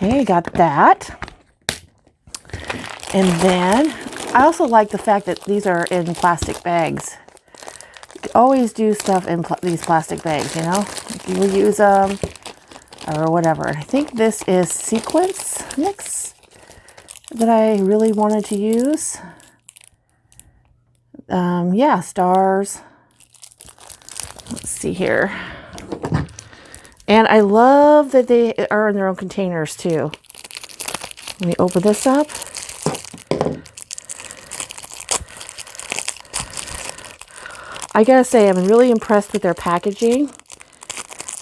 Okay, got that. And then I also like the fact that these are in plastic bags. You always do stuff in these plastic bags, you know? If you will use them or whatever. I think this is sequins mix that I really wanted to use. Yeah, stars. Let's see here. And I love that they are in their own containers too. Let me open this up. I gotta say, I'm really impressed with their packaging.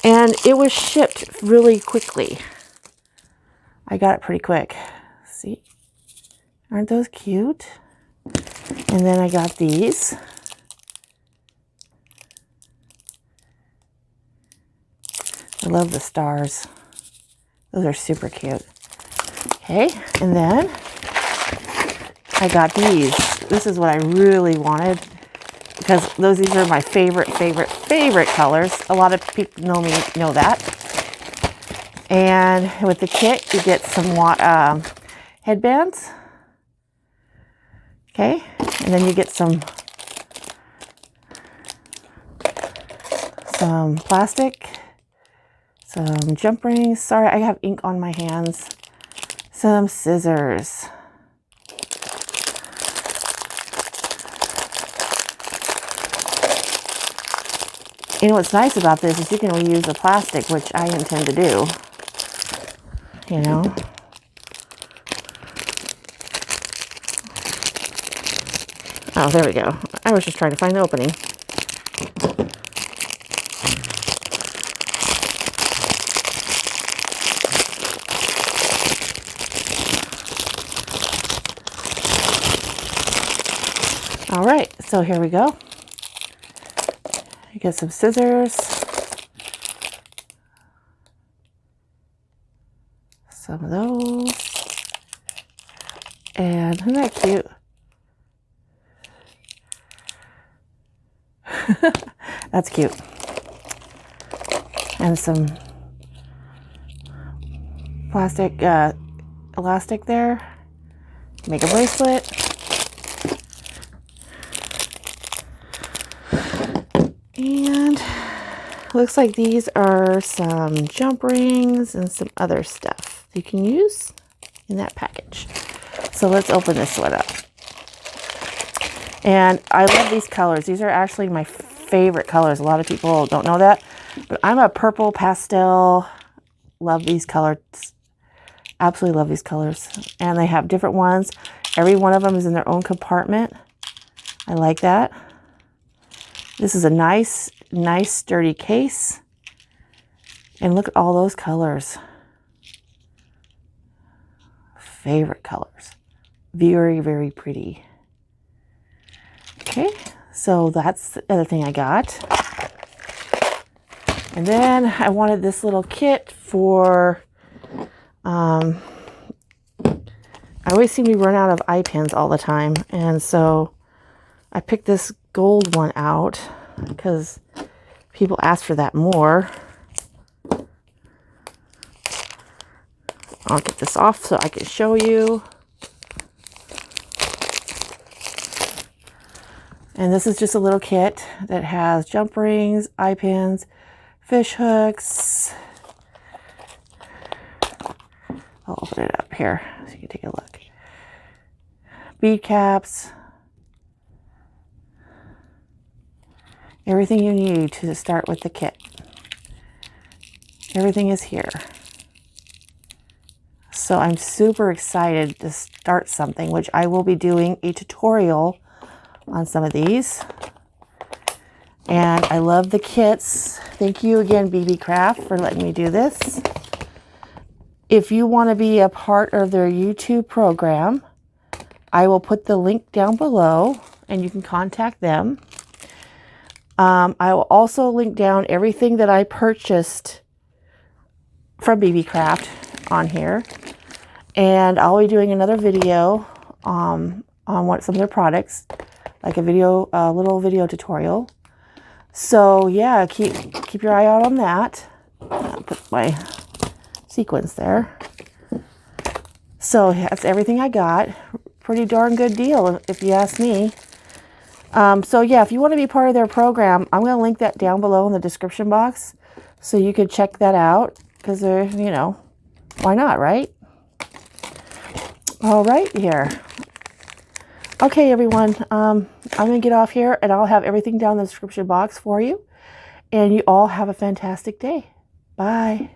And it was shipped really quickly. I got it pretty quick. See? Aren't those cute? And then I got these. I love the stars. Those are super cute. Okay, and then I got these. This is what I really wanted because these are my favorite colors. A lot of people know that. And with the kit, you get some headbands. Okay, and then you get some plastic, some jump rings. Sorry, I have ink on my hands. Some scissors. You know what's nice about this is you can reuse the plastic, which I intend to do. You know. Oh, there we go. I was just trying to find the opening. All right, so here we go. You get some scissors. Some of those. And isn't that cute? That's cute. And some plastic elastic there. Make a bracelet. And looks like these are some jump rings and some other stuff you can use in that package. So let's open this one up. And I love these colors. These are actually my favorite colors. A lot of people don't know that, but I'm a purple pastel. Love these colors. Absolutely love these colors. And they have different ones. Every one of them is in their own compartment. I like that. This is a nice sturdy case. And look at all those colors. Favorite colors. Very, very pretty. Okay, so that's the other thing I got. And then I wanted this little kit for, I always seem to run out of eye pins all the time. And so I picked this gold one out because people ask for that more. I'll get this off so I can show you. And this is just a little kit that has jump rings, eye pins, fish hooks. I'll open it up here so you can take a look. Bead caps. Everything you need to start with the kit. Everything is here. So I'm super excited to start something, which I will be doing a tutorial on some of these. And I love the kits. Thank you again, Beebeecraft, for letting me do this. If you want to be a part of their YouTube program, I will put the link down below and you can contact them. I will also link down everything that I purchased from Beebeecraft on here. And I'll be doing another video on what some of their products, like a little video tutorial. So yeah, keep your eye out on that. I'll put my sequins there. So that's everything I got. Pretty darn good deal, if you ask me. So yeah, if you want to be part of their program, I'm going to link that down below in the description box so you could check that out, because they're, you know, why not, right? All right, here. Okay, everyone, I'm going to get off here, and I'll have everything down in the description box for you. And you all have a fantastic day. Bye.